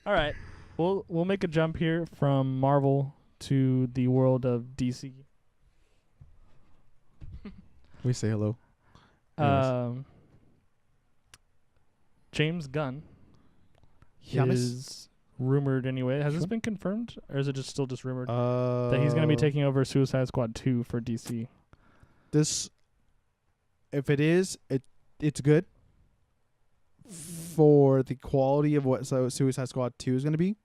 All right. We'll make a jump here from Marvel to the world of DC. We say hello. Anyways. Um, James Gunn Yamis? is rumored anyway. Has this Sure. been confirmed, or is it just still just rumored that that he's going to be taking over Suicide Squad 2 for DC? this. If it is, it's good for the quality of what Suicide Squad 2 is going to be.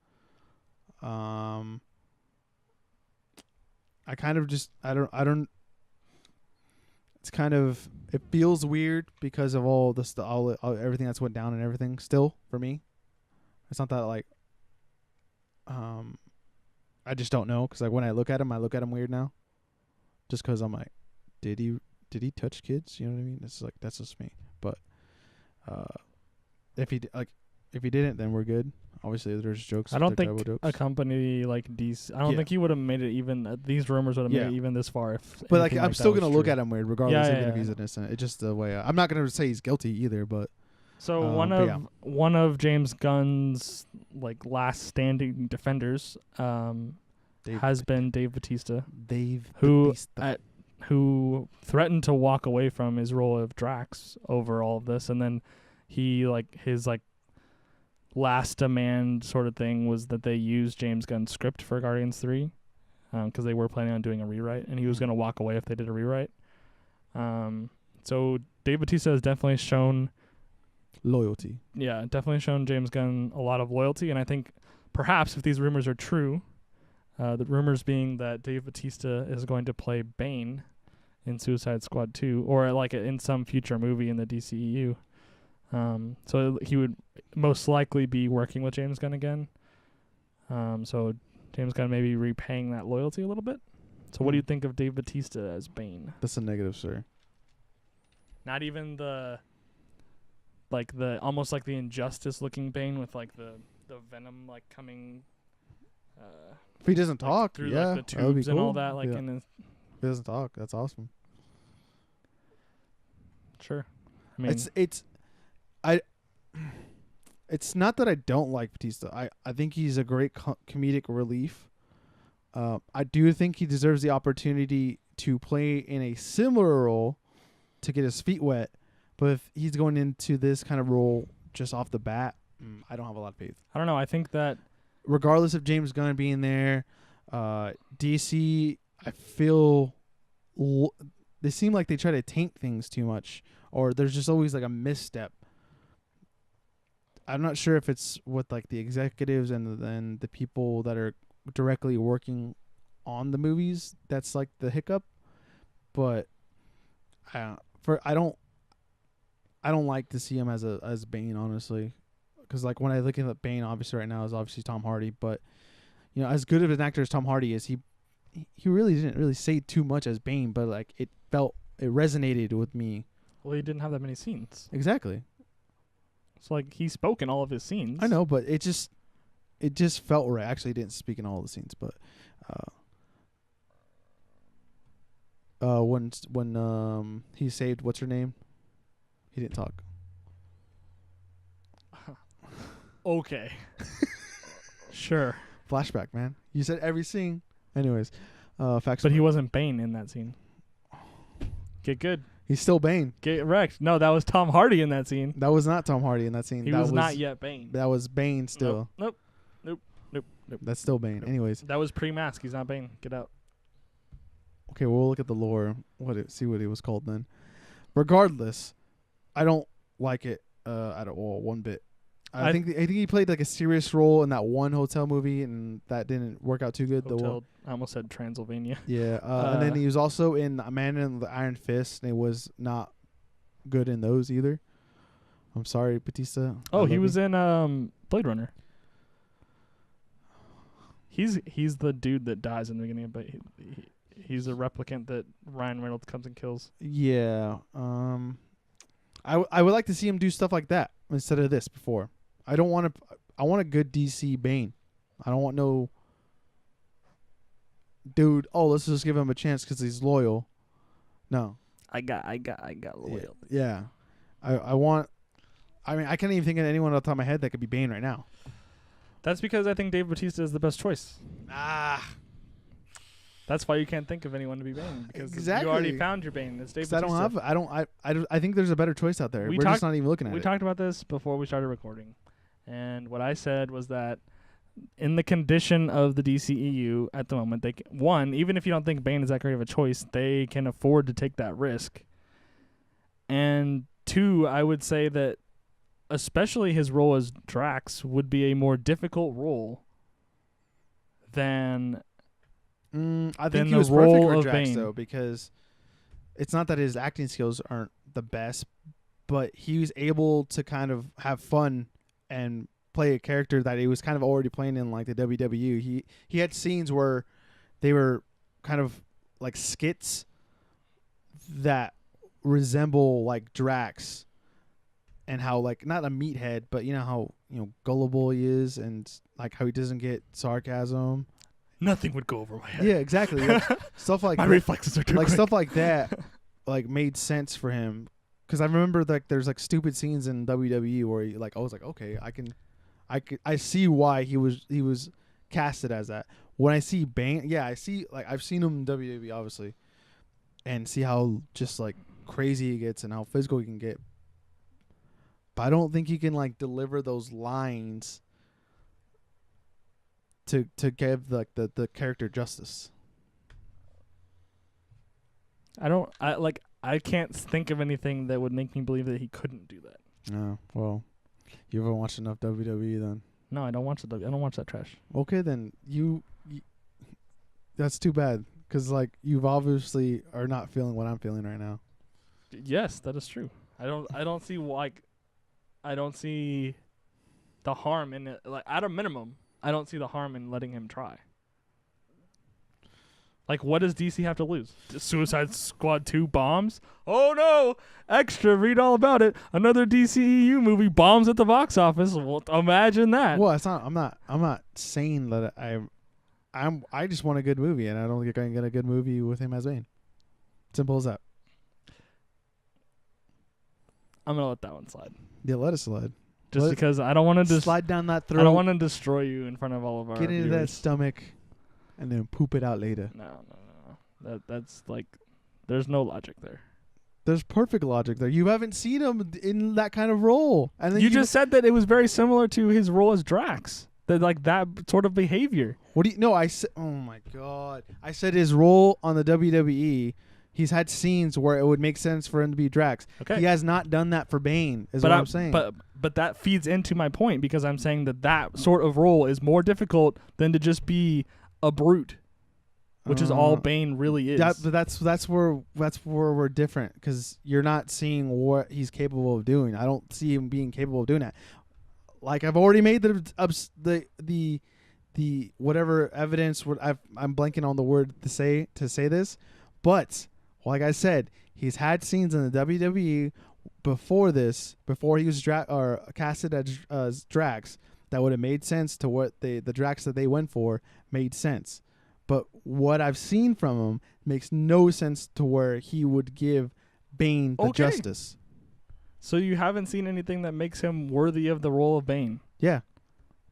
I kind of just I don't. It's kind of it feels weird because of all the all everything that's went down and everything. Still for me, it's not that like. I just don't know because like when I look at him weird now. Just because I'm like, did he touch kids? You know what I mean? It's like that's just me. But if he didn't, then we're good. Obviously, there's jokes. I don't like think jokes. a company like DC. I don't Yeah. think he would have made it even. These rumors would have Yeah. made it even this far. If But like, anything I'm that still was gonna look true. at him weird, regardless Yeah, even yeah, if he's yeah. innocent. It's just the way I'm not gonna say he's guilty either. But So but yeah. one of James Gunn's like last standing defenders has been Dave Bautista, who who threatened to walk away from his role of Drax over all of this, and then he like his like last demand sort of thing was that they use James Gunn's script for Guardians 3 because they were planning on doing a rewrite, and he was going to walk away if they did a rewrite. So Dave Bautista has definitely shown loyalty. Yeah, definitely shown James Gunn a lot of loyalty, and I think perhaps if these rumors are true, the rumors being that Dave Bautista is going to play Bane in Suicide Squad 2, or like in some future movie in the DCEU. So he would most likely be working with James Gunn again. So James Gunn may be repaying that loyalty a little bit. So what do you think of Dave Bautista as Bane? That's a negative, sir. Not even the almost like the Injustice looking Bane with like the venom like coming If he doesn't talk, through yeah, like the that would be tubes and all cool. that like Yeah. in his If he doesn't talk, that's awesome. Sure. I mean It's not that I don't like Batista. I think he's a great comedic relief. I do think he deserves the opportunity to play in a similar role to get his feet wet. But if he's going into this kind of role just off the bat, I don't have a lot of faith. I don't know. I think that Regardless of James Gunn being there, DC, I feel they seem like they try to taint things too much, or there's just always like a misstep. I'm not sure if it's with like the executives and then the people that are directly working on the movies that's like the hiccup, but I don't like to see him as Bane, honestly, because like when I look at Bane, obviously right now is obviously Tom Hardy, but you know, as good of an actor as Tom Hardy is, he really didn't really say too much as Bane, but like it resonated with me. well, he didn't have that many scenes. Exactly. So like he spoke in all of his scenes. I know, but it just felt right. Actually, he didn't speak in all the scenes, but when he saved what's her name, he didn't talk. Okay. Sure. Flashback, man. You said every scene. Anyways, facts. But he wasn't Bane in that scene. Get good. He's still Bane. Get wrecked. No, that was Tom Hardy in that scene. That was not Tom Hardy in that scene. He that was not yet Bane. That was Bane still. Nope. That's still Bane. Nope. Anyways. That was pre-mask. He's not Bane. Get out. Okay, we'll look at the lore. See what it was called then. Regardless, I don't like it at all one bit. I think he played like a serious role in that one hotel movie, and that didn't work out too good. I almost said Transylvania. Yeah, and then he was also in A Man in the Iron Fist, and it was not good in those either. I'm sorry, Bautista. Oh, he was in Blade Runner. He's the dude that dies in the beginning, but he's a replicant that Ryan Reynolds comes and kills. Yeah. I would like to see him do stuff like that instead of this before. I don't want to. I want a good DC Bane. I don't want no dude. Oh, let's just give him a chance because he's loyal. No. I got loyal. Yeah. I want. I mean, I can't even think of anyone off the top of my head that could be Bane right now. That's because I think Dave Bautista is the best choice. That's why you can't think of anyone to be Bane, because Exactly. you already found your Bane. It's Dave Bautista. I think there's a better choice out there. We're just not even looking at it. We talked about this before we started recording, and what I said was that in the condition of the DCEU at the moment, even if you don't think Bane is that great of a choice, they can afford to take that risk. And 2, I would say that especially his role as Drax would be a more difficult role than I think he was perfect for Drax, though, because it's not that his acting skills aren't the best, but he was able to kind of have fun and play a character that he was kind of already playing in, like the WWE. He had scenes where they were kind of like skits that resemble like Drax, and how, like, not a meathead, but you know how gullible he is, and like how he doesn't get sarcasm. Nothing would go over my head. Yeah, exactly. Like, stuff like my reflexes are too like quick. Stuff like that, like, made sense for him. Because I remember, like, there's like stupid scenes in WWE where I was like, okay, I see why he was casted as that. When I see Bane, yeah, I see, like, I've seen him in WWE obviously, and see how just like crazy he gets and how physical he can get. But I don't think he can like deliver those lines to give like the character justice. I can't think of anything that would make me believe that he couldn't do that. No, well, you haven't watched enough WWE then. No, I don't watch I don't watch that trash. Okay, then you that's too bad, because like you've obviously are not feeling what I'm feeling right now. Yes, that is true. I don't see I don't see the harm in it. Like, at a minimum, I don't see the harm in letting him try. Like, what does DC have to lose? Suicide Squad 2 bombs? Oh no! Extra, read all about it. Another DCEU movie bombs at the box office. Well, imagine that. Well, it's not. I'm not saying that I just want a good movie, and I don't think I can get a good movie with him as Bane. Simple as that. I'm gonna let that one slide. Yeah, let it slide. Just because I don't want to slide down that throat. I don't want to destroy you in front of all of our Get into viewers. that stomach, and then poop it out later. No. That's like, there's no logic there. There's perfect logic there. You haven't seen him in that kind of role, and then you just said that it was very similar to his role as Drax. That sort of behavior. What do you? No, I said. Oh my god! I said his role on the WWE. He's had scenes where it would make sense for him to be Drax. Okay. He has not done that for Bane, what I'm saying. But that feeds into my point, because I'm saying that sort of role is more difficult than to just be a brute, which is all Bane really is. That's where we're different, because you're not seeing what he's capable of doing. I don't see him being capable of doing that. Like, I've already made the whatever evidence. I'm blanking on the word to say this, but like I said, he's had scenes in the WWE before he was casted as Drax, that would have made sense to what the Drax that they went for made sense. But what I've seen from him makes no sense to where he would give Bane the justice. So you haven't seen anything that makes him worthy of the role of Bane? Yeah.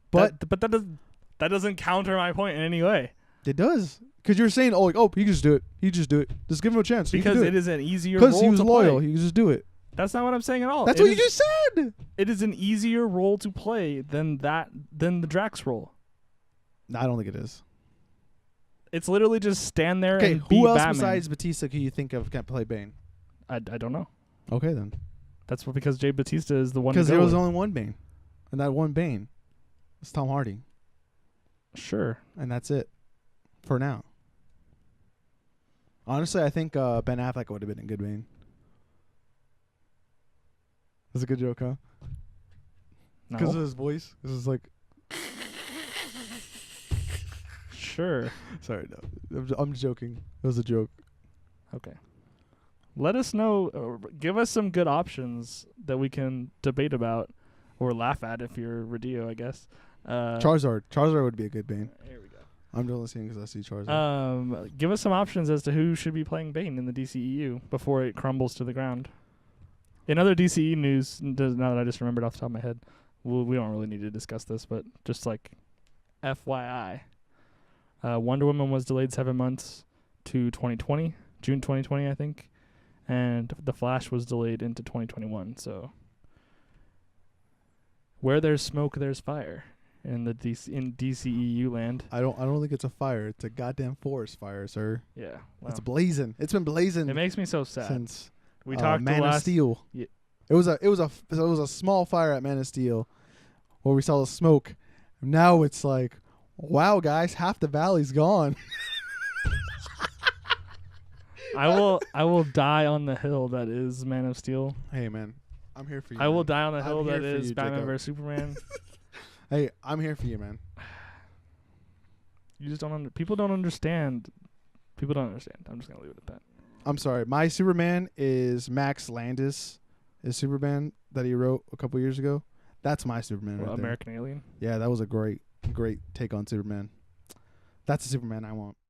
But that doesn't counter my point in any way. It does. Because you're saying, he can just do it. He just do it. Just give him a chance. Because it is an easier role to play. Because he was loyal. He can just do it. That's not what I'm saying at all. That's what you just said. It is an easier role to play than the Drax role. No, I don't think it is. It's literally just stand there and be who else Batman. besides Bautista can you think of can play Bane? I don't know. Okay, then. That's because Jay Bautista is the one. Because there was only one Bane. And that one Bane is Tom Hardy. Sure. And that's it. For now. Honestly, I think Ben Affleck would have been a good Bane. That's a good joke, huh? Because of his voice. This is like... Sure. Sorry, no. I'm joking. It was a joke. Okay. Let us know. Give us some good options that we can debate about or laugh at if you're Radio, I guess. Charizard. Charizard would be a good Bane. Here we go. I'm just listening because I see Charizard. Give us some options as to who should be playing Bane in the DCEU before it crumbles to the ground. In other DCE news, now that I just remembered off the top of my head, we don't really need to discuss this, but just like FYI. Wonder Woman was delayed 7 months to 2020, June 2020, I think. And The Flash was delayed into 2021. So where there's smoke, there's fire in the DCEU land. I don't think it's a fire. It's a goddamn forest fire, sir. Yeah. Well, It's blazing. It's been blazing it makes me so sad. since We talked Man of Steel. Yeah. It was a small fire at Man of Steel where we saw the smoke. Now it's like, wow, guys, half the valley's gone. I will die on the hill that is Man of Steel. Hey, man, I'm here for you. I will man. die on the I'm hill here that for is you, Batman Jacob. vs Superman. Hey, I'm here for you, man. You just don't. People don't understand. People don't understand. I'm just gonna leave it at that. I'm sorry. My Superman is Max Landis, is Superman that he wrote a couple years ago. That's my Superman. Well, right there. American Alien. Yeah, that was a great take on Superman. That's the Superman I want.